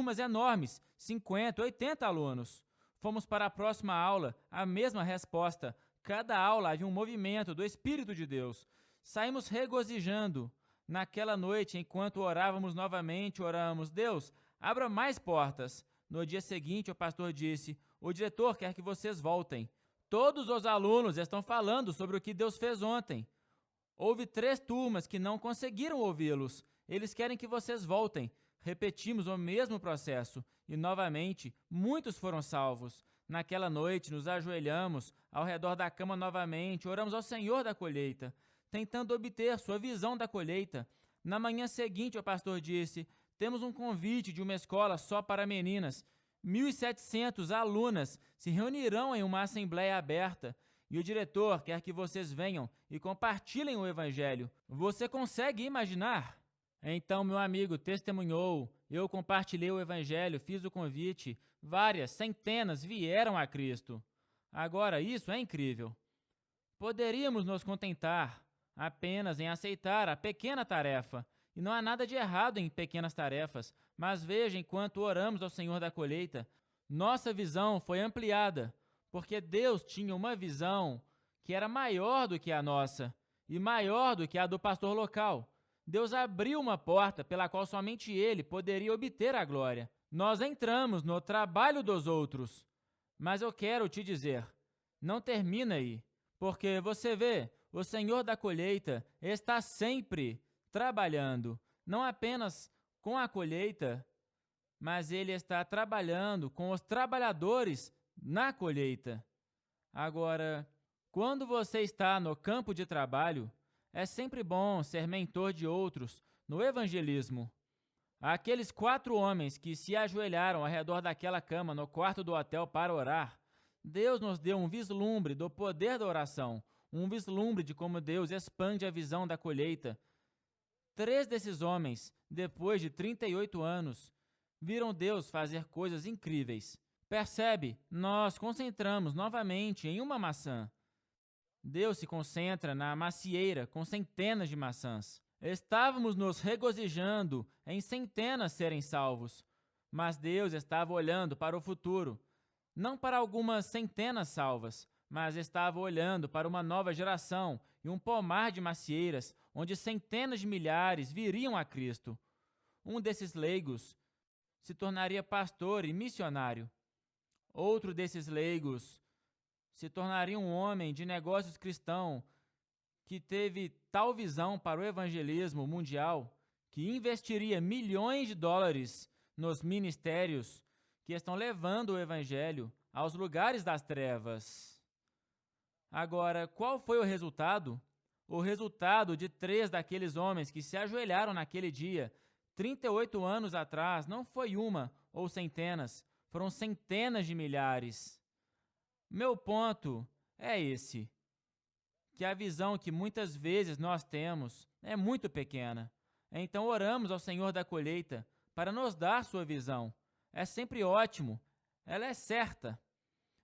turmas enormes, 50, 80 alunos. Fomos para a próxima aula, a mesma resposta. Cada aula havia um movimento do Espírito de Deus. Saímos regozijando. Naquela noite, enquanto orávamos novamente, oramos: Deus, abra mais portas. No dia seguinte, o pastor disse: o diretor quer que vocês voltem. Todos os alunos estão falando sobre o que Deus fez ontem. Houve 3 turmas que não conseguiram ouvi-los. Eles querem que vocês voltem. Repetimos o mesmo processo e, novamente, muitos foram salvos. Naquela noite, nos ajoelhamos ao redor da cama novamente, oramos ao Senhor da colheita, tentando obter sua visão da colheita. Na manhã seguinte, o pastor disse: temos um convite de uma escola só para meninas. 1.700 alunas se reunirão em uma assembleia aberta e o diretor quer que vocês venham e compartilhem o evangelho. Você consegue imaginar? Então meu amigo testemunhou, eu compartilhei o evangelho, fiz o convite, várias, centenas vieram a Cristo. Agora isso é incrível. Poderíamos nos contentar apenas em aceitar a pequena tarefa, e não há nada de errado em pequenas tarefas, mas veja, enquanto oramos ao Senhor da colheita, nossa visão foi ampliada, porque Deus tinha uma visão que era maior do que a nossa, e maior do que a do pastor local. Deus abriu uma porta pela qual somente Ele poderia obter a glória. Nós entramos no trabalho dos outros. Mas eu quero te dizer, não termina aí, porque você vê, o Senhor da colheita está sempre trabalhando, não apenas com a colheita, mas Ele está trabalhando com os trabalhadores na colheita. Agora, quando você está no campo de trabalho, é sempre bom ser mentor de outros no evangelismo. Aqueles 4 homens que se ajoelharam ao redor daquela cama no quarto do hotel para orar, Deus nos deu um vislumbre do poder da oração, um vislumbre de como Deus expande a visão da colheita. 3 desses homens, depois de 38 anos, viram Deus fazer coisas incríveis. Percebe? Nós concentramos novamente em uma maçã. Deus se concentra na macieira com centenas de maçãs. Estávamos nos regozijando em centenas serem salvos, mas Deus estava olhando para o futuro, não para algumas centenas salvas, mas estava olhando para uma nova geração e um pomar de macieiras onde centenas de milhares viriam a Cristo. Um desses leigos se tornaria pastor e missionário. Outro desses leigos se tornaria um homem de negócios cristão que teve tal visão para o evangelismo mundial que investiria milhões de dólares nos ministérios que estão levando o evangelho aos lugares das trevas. Agora, qual foi o resultado? O resultado de 3 daqueles homens que se ajoelharam naquele dia, 38 anos atrás, não foi uma ou centenas, foram centenas de milhares. Meu ponto é esse, que a visão que muitas vezes nós temos é muito pequena. Então oramos ao Senhor da colheita para nos dar sua visão. É sempre ótimo, ela é certa.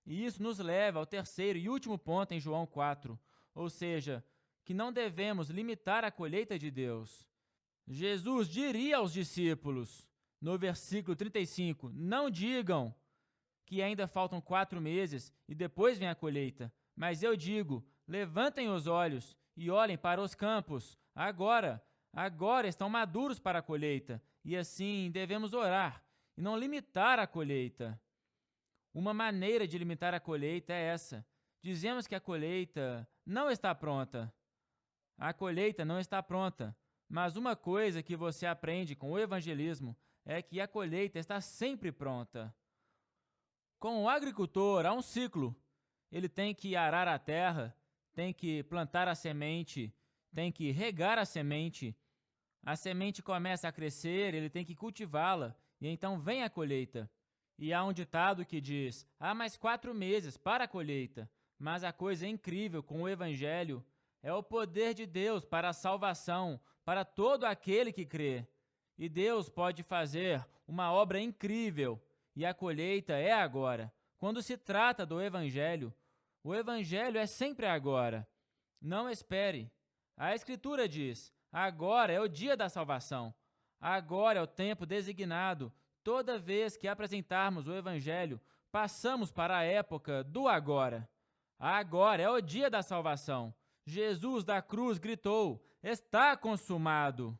E isso nos leva ao 3º e último ponto em João 4, ou seja, que não devemos limitar a colheita de Deus. Jesus diria aos discípulos, no versículo 35, não digam que ainda faltam 4 meses e depois vem a colheita, mas eu digo, levantem os olhos e olhem para os campos, agora estão maduros para a colheita, e assim devemos orar e não limitar a colheita. Uma maneira de limitar a colheita é essa. Dizemos que a colheita não está pronta. A colheita não está pronta, mas uma coisa que você aprende com o evangelismo é que a colheita está sempre pronta. Com o agricultor, há um ciclo. Ele tem que arar a terra, tem que plantar a semente, tem que regar a semente. A semente começa a crescer, ele tem que cultivá-la, e então vem a colheita. E há um ditado que diz, há mais 4 meses para a colheita, mas a coisa incrível com o evangelho é o poder de Deus para a salvação, para todo aquele que crê. E Deus pode fazer uma obra incrível, e a colheita é agora. Quando se trata do evangelho, o evangelho é sempre agora. Não espere. A Escritura diz, agora é o dia da salvação. Agora é o tempo designado. Toda vez que apresentarmos o Evangelho, passamos para a época do agora. Agora é o dia da salvação. Jesus da cruz gritou: "Está consumado!"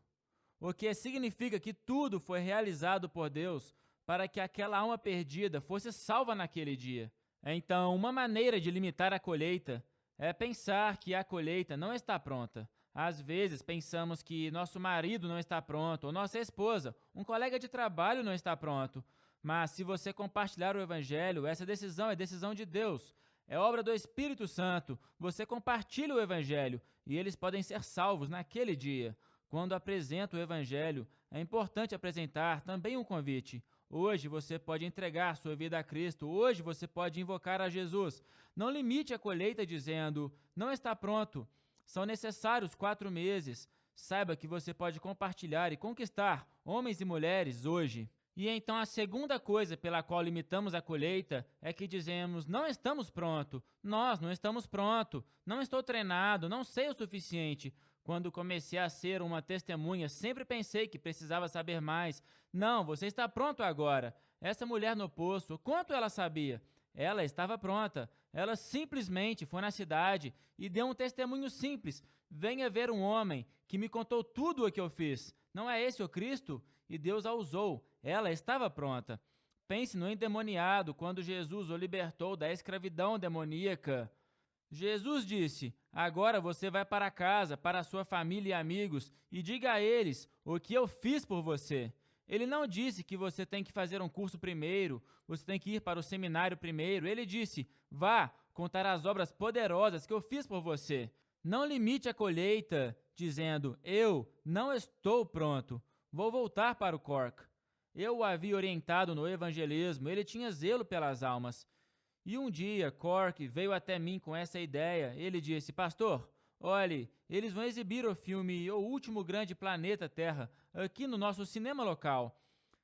O que significa que tudo foi realizado por Deus para que aquela alma perdida fosse salva naquele dia. Então, uma maneira de limitar a colheita é pensar que a colheita não está pronta. Às vezes pensamos que nosso marido não está pronto, ou nossa esposa, um colega de trabalho não está pronto. Mas se você compartilhar o Evangelho, essa decisão é decisão de Deus. É obra do Espírito Santo. Você compartilha o Evangelho e eles podem ser salvos naquele dia. Quando apresenta o Evangelho, é importante apresentar também um convite. Hoje você pode entregar sua vida a Cristo. Hoje você pode invocar a Jesus. Não limite a colheita dizendo: "Não está pronto. São necessários 4 meses. Saiba que você pode compartilhar e conquistar homens e mulheres hoje. E então a segunda coisa pela qual limitamos a colheita é que dizemos: "Não estamos prontos. Nós não estamos prontos. Não estou treinado, não sei o suficiente." Quando comecei a ser uma testemunha, sempre pensei que precisava saber mais. Não, você está pronto agora. Essa mulher no poço, quanto ela sabia? Ela estava pronta. Ela simplesmente foi na cidade e deu um testemunho simples. "Venha ver um homem que me contou tudo o que eu fiz. Não é esse o Cristo?" E Deus a usou. Ela estava pronta. Pense no endemoniado quando Jesus o libertou da escravidão demoníaca. Jesus disse: "Agora você vai para casa, para sua família e amigos, e diga a eles o que eu fiz por você." Ele não disse que você tem que fazer um curso primeiro, você tem que ir para o seminário primeiro. Ele disse: "Vá contar as obras poderosas que eu fiz por você." Não limite a colheita dizendo: "Eu não estou pronto, vou voltar para o Cork." Eu o havia orientado no evangelismo, ele tinha zelo pelas almas. E um dia, Cork veio até mim com essa ideia. Ele disse: "Pastor, olhe, eles vão exibir o filme O Último Grande Planeta Terra aqui no nosso cinema local.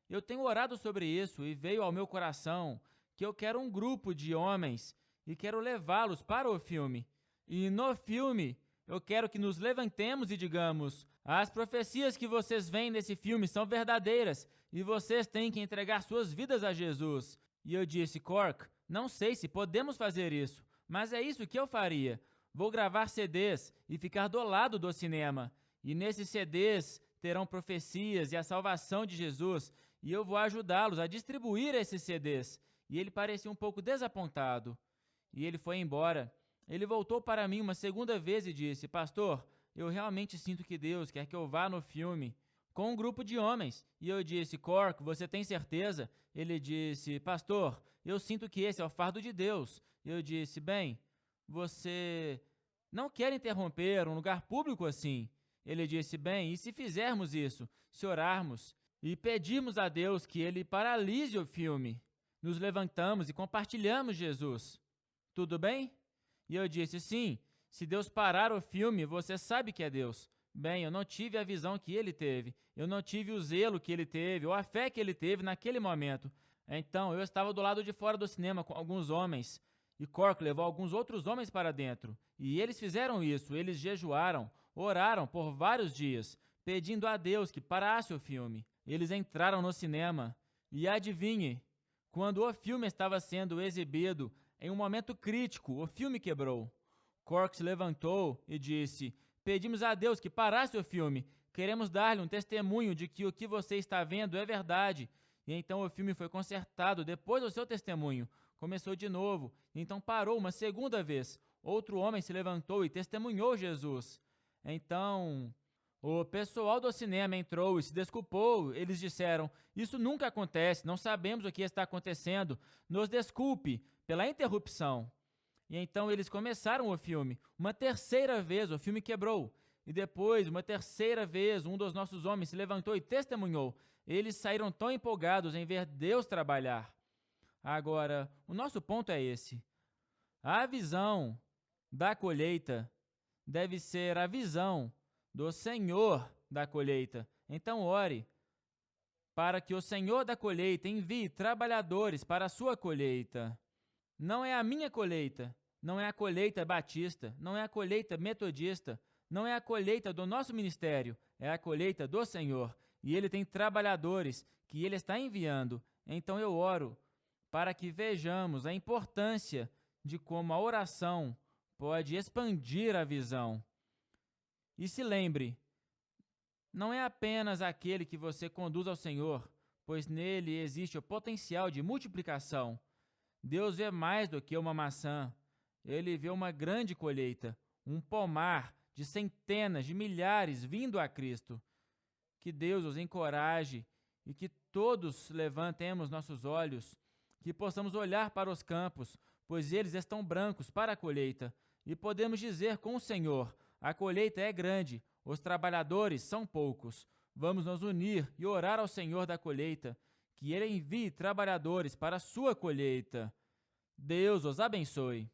Eu tenho orado sobre isso e veio ao meu coração que eu quero um grupo de homens e quero levá-los para o filme. E no filme, eu quero que nos levantemos e digamos: as profecias que vocês veem nesse filme são verdadeiras e vocês têm que entregar suas vidas a Jesus." E eu disse: "Cork, não sei se podemos fazer isso, mas é isso que eu faria. Vou gravar CDs e ficar do lado do cinema. E nesses CDs terão profecias e a salvação de Jesus, e eu vou ajudá-los a distribuir esses CDs." E ele parecia um pouco desapontado. E ele foi embora. Ele voltou para mim uma segunda vez e disse: "Pastor, eu realmente sinto que Deus quer que eu vá no filme com um grupo de homens." E eu disse: "Cork, você tem certeza?" Ele disse: "Pastor, eu sinto que esse é o fardo de Deus." Eu disse: "Bem, você não quer interromper um lugar público assim?" Ele disse: "Bem, e se fizermos isso, se orarmos e pedirmos a Deus que ele paralise o filme, nos levantamos e compartilhamos Jesus, tudo bem?" E eu disse: "Sim, se Deus parar o filme, você sabe que é Deus." Bem, eu não tive a visão que ele teve, eu não tive o zelo que ele teve, ou a fé que ele teve naquele momento. Então, eu estava do lado de fora do cinema com alguns homens, e Cork levou alguns outros homens para dentro. E eles fizeram isso, eles jejuaram, oraram por vários dias, pedindo a Deus que parasse o filme. Eles entraram no cinema, e adivinhe, quando o filme estava sendo exibido, em um momento crítico, o filme quebrou. Cork se levantou e disse: "Pedimos a Deus que parasse o filme. Queremos dar-lhe um testemunho de que o que você está vendo é verdade." E então o filme foi consertado depois do seu testemunho. Começou de novo, e então parou uma segunda vez. Outro homem se levantou e testemunhou Jesus. Então, o pessoal do cinema entrou e se desculpou. Eles disseram: "Isso nunca acontece, não sabemos o que está acontecendo. Nos desculpe pela interrupção." E então eles começaram o filme. Uma terceira vez o filme quebrou. E depois, uma terceira vez, um dos nossos homens se levantou e testemunhou. Eles saíram tão empolgados em ver Deus trabalhar. Agora, o nosso ponto é esse. A visão da colheita deve ser a visão do Senhor da colheita. Então ore para que o Senhor da colheita envie trabalhadores para a sua colheita. Não é a minha colheita, não é a colheita batista, não é a colheita metodista, não é a colheita do nosso ministério, é a colheita do Senhor. E Ele tem trabalhadores que Ele está enviando. Então eu oro para que vejamos a importância de como a oração pode expandir a visão. E se lembre, não é apenas aquele que você conduz ao Senhor, pois nele existe o potencial de multiplicação. Deus vê mais do que uma maçã. Ele vê uma grande colheita, um pomar de centenas de milhares vindo a Cristo. Que Deus os encoraje e que todos levantemos nossos olhos, que possamos olhar para os campos, pois eles estão brancos para a colheita, e podemos dizer com o Senhor: a colheita é grande, os trabalhadores são poucos. Vamos nos unir e orar ao Senhor da colheita, que Ele envie trabalhadores para a sua colheita. Deus os abençoe.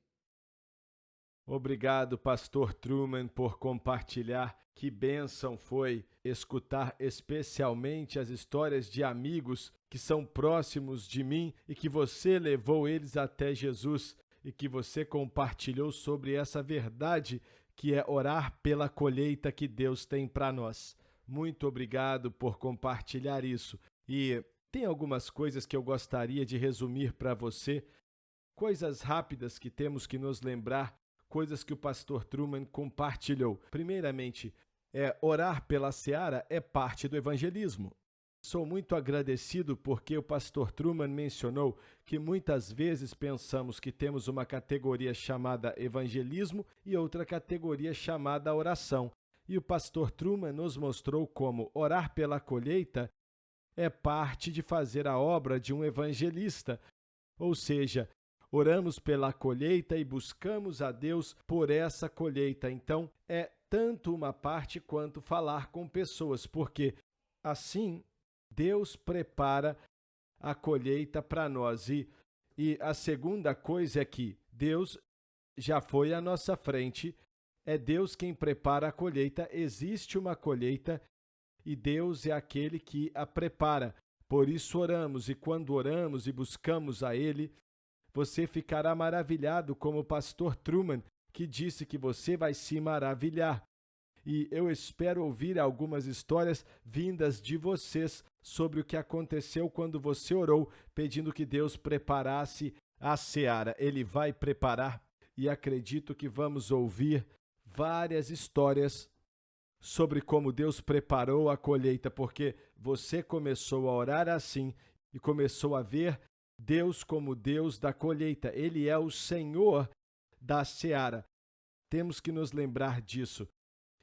Obrigado, Pastor Truman, por compartilhar. Que bênção foi escutar especialmente as histórias de amigos que são próximos de mim e que você levou eles até Jesus e que você compartilhou sobre essa verdade que é orar pela colheita que Deus tem para nós. Muito obrigado por compartilhar isso. E tem algumas coisas que eu gostaria de resumir para você, coisas rápidas que temos que nos lembrar, coisas que o pastor Truman compartilhou. Primeiramente, orar pela seara é parte do evangelismo. Sou muito agradecido porque o pastor Truman mencionou que muitas vezes pensamos que temos uma categoria chamada evangelismo e outra categoria chamada oração. E o pastor Truman nos mostrou como orar pela colheita é parte de fazer a obra de um evangelista, ou seja, oramos pela colheita e buscamos a Deus por essa colheita. Então, é tanto uma parte quanto falar com pessoas, porque assim Deus prepara a colheita para nós. E a segunda coisa é que Deus já foi à nossa frente, é Deus quem prepara a colheita, existe uma colheita e Deus é aquele que a prepara. Por isso oramos, e quando oramos e buscamos a Ele, você ficará maravilhado como o pastor Truman, que disse que você vai se maravilhar. E eu espero ouvir algumas histórias vindas de vocês sobre o que aconteceu quando você orou, pedindo que Deus preparasse a seara. Ele vai preparar e acredito que vamos ouvir várias histórias sobre como Deus preparou a colheita, porque você começou a orar assim e começou a ver Deus como Deus da colheita. Ele é o Senhor da seara. Temos que nos lembrar disso.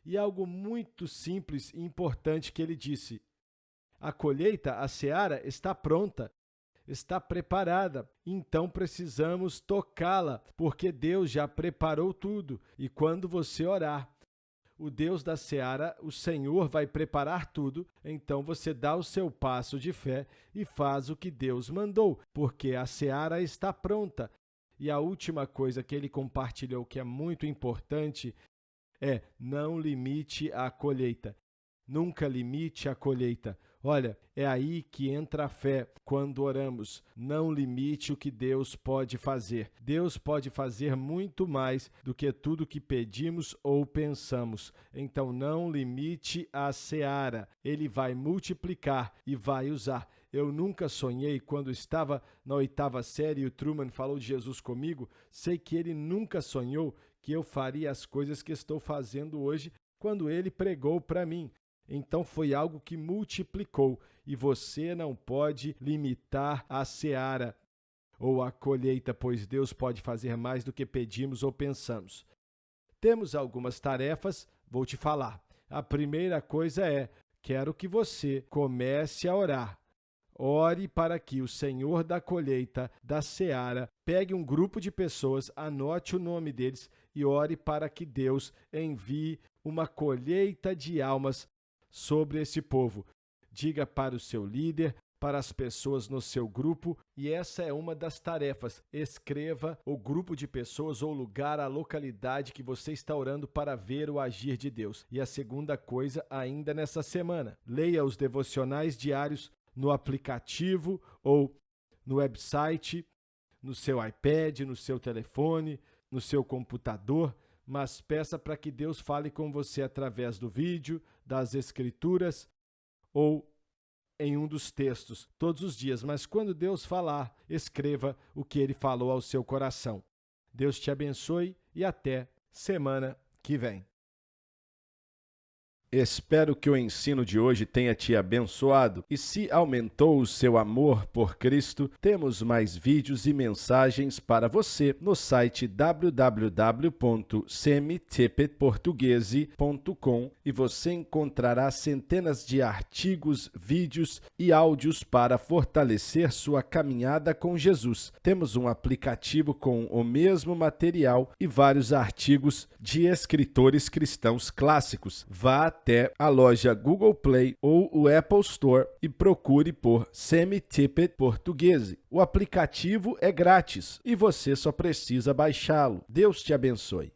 E algo muito simples e importante que ele disse: a colheita, a seara, está pronta, está preparada, então precisamos tocá-la, porque Deus já preparou tudo. E quando você orar, o Deus da seara, o Senhor, vai preparar tudo, então você dá o seu passo de fé e faz o que Deus mandou, porque a seara está pronta. E a última coisa que ele compartilhou, que é muito importante, é: não limite a colheita. Nunca limite a colheita. Olha, é aí que entra a fé quando oramos. Não limite o que Deus pode fazer. Deus pode fazer muito mais do que tudo que pedimos ou pensamos. Então não limite a seara. Ele vai multiplicar e vai usar. Eu nunca sonhei, quando estava na 8ª série e o Truman falou de Jesus comigo, sei que ele nunca sonhou que eu faria as coisas que estou fazendo hoje quando ele pregou para mim. Então foi algo que multiplicou, e você não pode limitar a seara ou a colheita, pois Deus pode fazer mais do que pedimos ou pensamos. Temos algumas tarefas, vou te falar. A primeira coisa é: quero que você comece a orar. Ore para que o Senhor da colheita, da seara, pegue um grupo de pessoas, anote o nome deles e ore para que Deus envie uma colheita de almas sobre esse povo. Diga para o seu líder, para as pessoas no seu grupo, e essa é uma das tarefas. Escreva o grupo de pessoas ou lugar, a localidade que você está orando para ver o agir de Deus. E a segunda coisa, ainda nessa semana, leia os devocionais diários no aplicativo ou no website, no seu iPad, no seu telefone, no seu computador, mas peça para que Deus fale com você através do vídeo, das escrituras ou em um dos textos todos os dias, mas quando Deus falar, escreva o que ele falou ao seu coração. Deus te abençoe e até semana que vem. Espero que o ensino de hoje tenha te abençoado e se aumentou o seu amor por Cristo, temos mais vídeos e mensagens para você no site www.semitepetportuguese.com e você encontrará centenas de artigos, vídeos e áudios para fortalecer sua caminhada com Jesus. Temos um aplicativo com o mesmo material e vários artigos de escritores cristãos clássicos. Vá até a loja Google Play ou o Apple Store e procure por Semitepet Portuguese. O aplicativo é grátis e você só precisa baixá-lo. Deus te abençoe.